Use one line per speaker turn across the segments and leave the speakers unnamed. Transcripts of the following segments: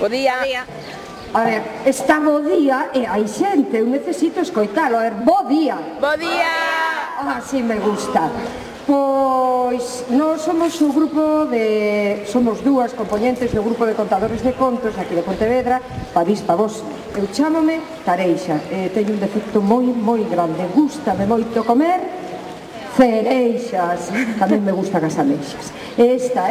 Bo día.
A ver, está bo día e hai xente, eu necesito escoitalo. A ver, bo día.
Bo día.
Así me gusta. Pois, nós somos un grupo de... Somos dúas componentes do grupo de contadores de contos aquí de Pontevedra, Pavís Pavós. Eu chámome Tareixa, teño un defecto moi grande. Gústame moito comer cereixas. Tamén me gustan as ameixas. Esta,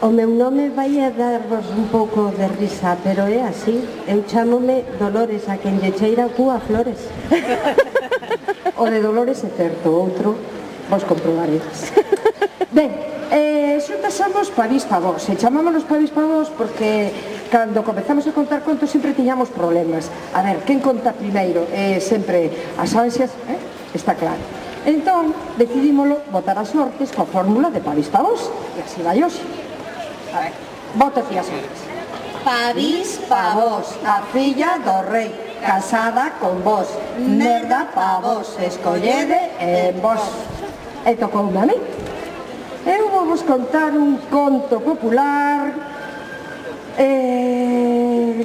O meu nome vai a darvos un pouco de risa, pero é así. Eu chámome Dolores, a quen lle cheira a cúa flores.
O de Dolores é certo, outro vos comprobaredes. Ben, xuntas somos Pavís Pavós. E chamámonos Pavís Pavós porque cando comezamos a contar contos sempre tiñamos problemas. A ver, quen conta primeiro? Sempre as ansias, está claro. Entón, decidímolo botar as sortes coa fórmula de Pavís Pavós. E así vai hoxe. A ver, bota ti as sortes.
Pavís Pavós,
a filla do rei, casada con vos. Merda pa vos, escollede en vos. E tocoume a mí. Eu vou vos contar un conto popular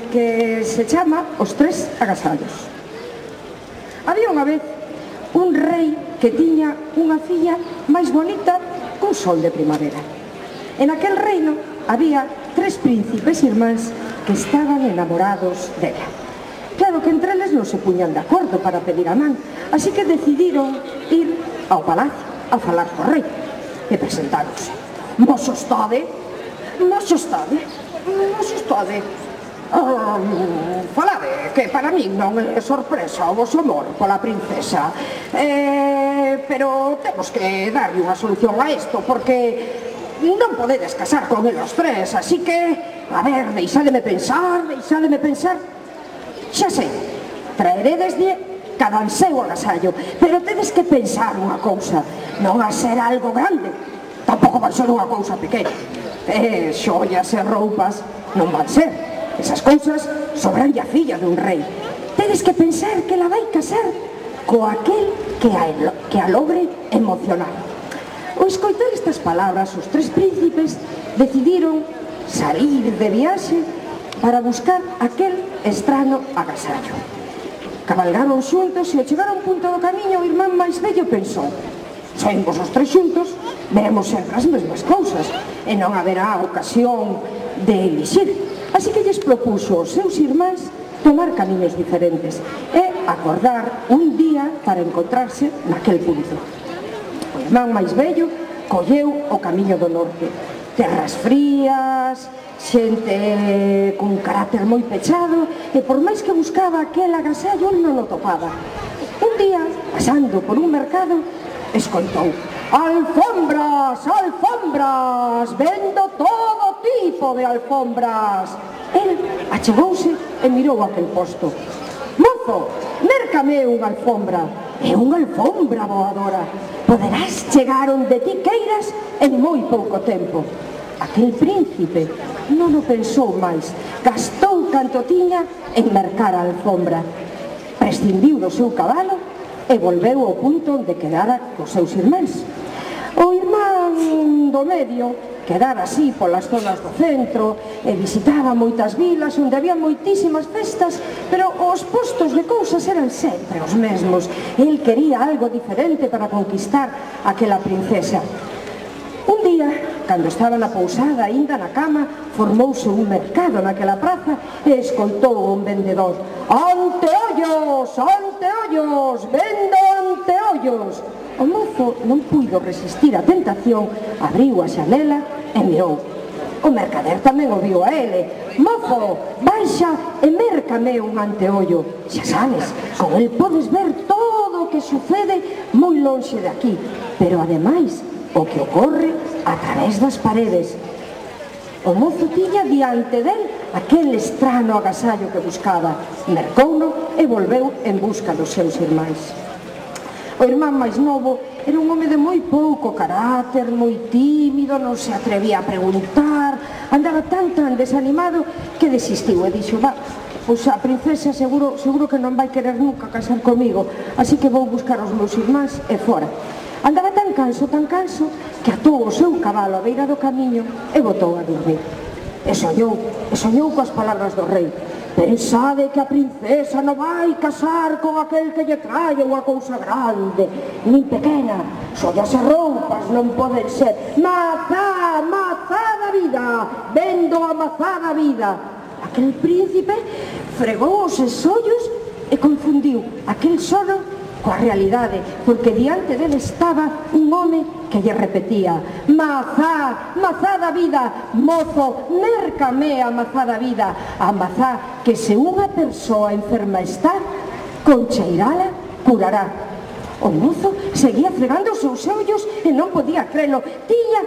que se chama Os Tres Agasallos. Había unha vez un rei que tiña unha filla máis bonita cun sol de primavera. En aquel reino había 3 príncipes irmáns que estaban enamorados dela. Claro que entre eles non se puñan de acordo para pedir a man, así que decidiron ir ao palacio a falar co rei e presentáronse. Moxo estade, moxo estade, moxo estade. Falade, que para min non é sorpresa o vosso amor pola princesa, pero temos que darlle unha solución a isto, porque non podedes casar con eles tres, así que, a ver, deixádeme pensar. Xa sei, traeredeslle cada seu agasallo, pero tedes que pensar unha cousa, non a ser algo grande, tampouco vai ser unha cousa pequena. Xollas e roupas non van ser, esas cousas sobranlle a filla dun rei. Tedes que pensar que la vai casar co aquel que a logre emocionar. Ao escoitar estas palabras, os 3 príncipes decidiron salir de viaxe para buscar aquel estrano agasallo. Cabalgaron xuntos e ao chegar a un punto do camiño o irmán máis vello pensou: saímos os 3 xuntos, veremos sempre as mesmas cousas e non haberá ocasión de elixir. Así que lles propuxo aos seus irmáns tomar camiños diferentes e acordar un día para encontrarse naquel punto. O irmán máis vello colleu o camiño do norte. Terras frías, xente cun carácter moi pechado, e por máis que buscaba aquel agasallo non o topaba. Un día, pasando por un mercado, escoitou: alfombras, alfombras, vendo todo tipo de alfombras. El achegouse e mirou aquel posto. Mozo, mércame unha alfombra. É unha alfombra voadora. Poderás chegar onde ti queiras en moi pouco tempo. Aquel príncipe non o pensou máis, gastou canto tiña en mercar a alfombra. Prescindiu do seu cabalo e volveu ao punto onde quedara cos seus irmáns. O irmán do medio quedara así polas zonas do centro e visitaba moitas vilas onde había moitísimas festas, pero os postos de cousas eran sempre os mesmos. El quería algo diferente para conquistar aquela princesa. Un día, cando estaba na pousada, aínda na cama, formouse un mercado naquela praza e escoltou un vendedor: anteollos, anteollos, vendo anteollos. O mozo non puido resistir a tentación, abriu a xanela e mirou. O mercader tamén o viu a ele: mozo, baixa e mércame un anteollo. Xa sabes, con el podes ver todo o que sucede moi lonxe de aquí, pero ademais o que ocorre a través das paredes. O mozo tiña diante del aquel estrano agasallo que buscaba. Mercouno e volveu en busca dos seus irmáns. O irmán máis novo era un home de moi pouco carácter, moi tímido, non se atrevía a preguntar, andaba tan desanimado que desistiu e dixo: va, pois a princesa seguro que non vai querer nunca casar comigo, así que vou buscar os meus irmáns e fora. Andaba tan canso, que atou o seu cabalo á beira do camiño e botou a dormir. e soñou coas palabras do rei. Pensade que a princesa non vai casar con aquel que lle traia unha cousa grande, nin pequena, sollas e roupas non poden ser. Mazá, mazá da vida, vendo a mazá da vida. Aquel príncipe fregou os ollos e confundiu aquel sono coa realidade, porque diante dele estaba un home que lle repetía: mazá, mazá da vida, mozo, mércame a mazá da vida, a mazá que se unha persoa enferma está, con cheirala curará. O mozo seguía fregando os seus ollos e non podía crelo. Tiña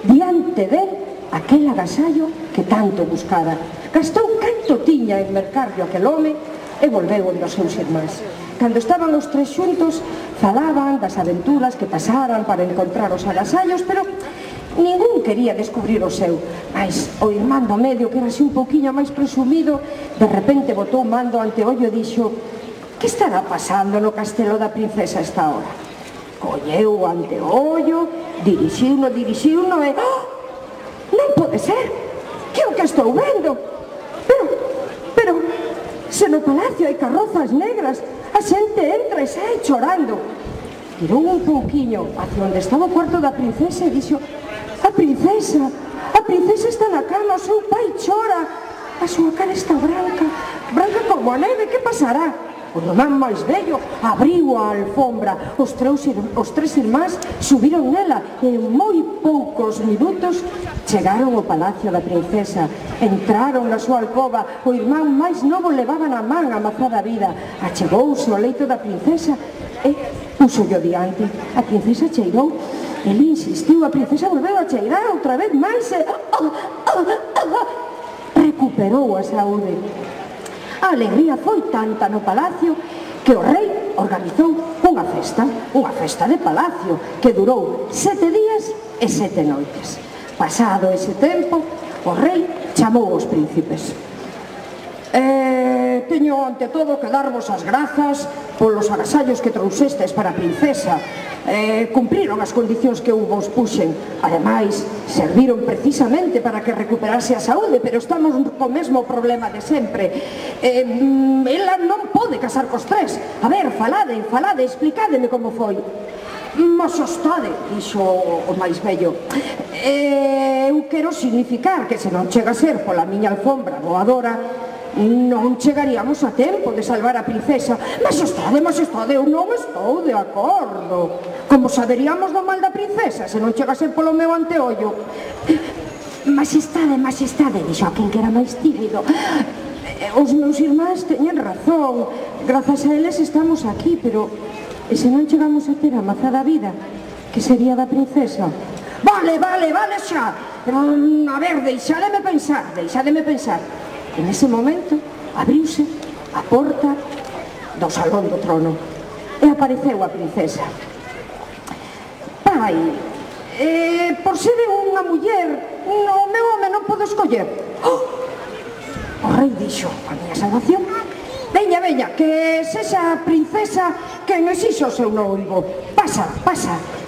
diante del aquel agasallo que tanto buscara. Gastou canto tiña en mercarlo aquel home e volveu onde os seus irmáns. Cando estaban os tres xuntos, falaban das aventuras que pasaran para encontrar os agasallos, pero ningún quería descubrir o seu. Mas o irmán do medio, que era así un pouquiño máis presumido, de repente botou mando ante ollo e dixo: que estará pasando no castelo da princesa esta hora? Colleu ante ollo, dirixiuno e... ¡Oh! Non pode ser! Que é o que estou vendo? Pero, se no palacio hai carrozas negras, a xente entra e sai chorando. Tirou un pouquiño hacia onde estaba o cuarto da princesa e dixo: a princesa está na cama, o seu pai chora, a súa cara está branca como a neve, que pasará? O irmán máis vello abriu a alfombra, os tres irmáns subiron nela e en moi poucos minutos chegaron ao palacio da princesa. Entraron na súa alcoba, o irmán máis novo levaba na man a mazá da vida, achegouse ao leito da princesa e puxollo diante. A princesa cheirou, ele insistiu, a princesa volveu a cheirar outra vez máis e... recuperou a saúde. A alegría foi tanta no palacio que o rei organizou unha festa de palacio que durou 7 días e 7 noites. Pasado ese tempo, o rei chamou os príncipes. Teño ante todo que darvos as grazas polos agasallos que trouxestes para a princesa. Cumpriron as condicións que eu vos puxen. Ademais, serviron precisamente para que recuperase a saúde, pero estamos co mesmo problema de sempre. Ela non pode casar cos tres. A ver, falade, explicádeme como foi. Mas ostade, dixo o máis vello, eu quero significar que se non chega a ser pola miña alfombra voadora, non chegaríamos a tempo de salvar a princesa. Mas ostade, eu non estou de acordo. Como saberíamos do mal da princesa se non chega a ser polo meu anteollo? Maxestade, dixo aquel que era máis tímido. Os meus irmáns teñen razón, grazas a eles estamos aquí, pero e se non chegamos a ter a mazá da vida, que sería da princesa? Vale xa. A ver, deixademe pensar. En ese momento abriuse a porta do salón do trono e apareceu a princesa. Pai, por ser unha muller, o meu home non podo escoller. O rei dixo: a miña salvación, veña, que sexa a princesa que non exixa o seu noivo. Pasa.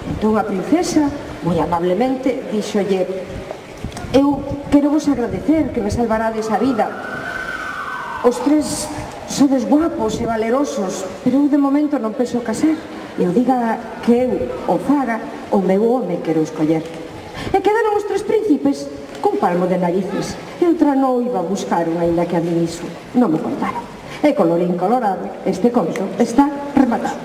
Entón a princesa, moi amablemente, díxolle: eu quero vos agradecer que me salvarades a vida. Os tres sodes guapos e valerosos, pero eu de momento non penso casar. Eu diga que eu o faga, o meu home quero escoller. E quedaron os tres príncipes cun palmo de narices e outra noiva buscaron, aínda que a mí iso non me contaron. E colorín colorado, este conto está rematado.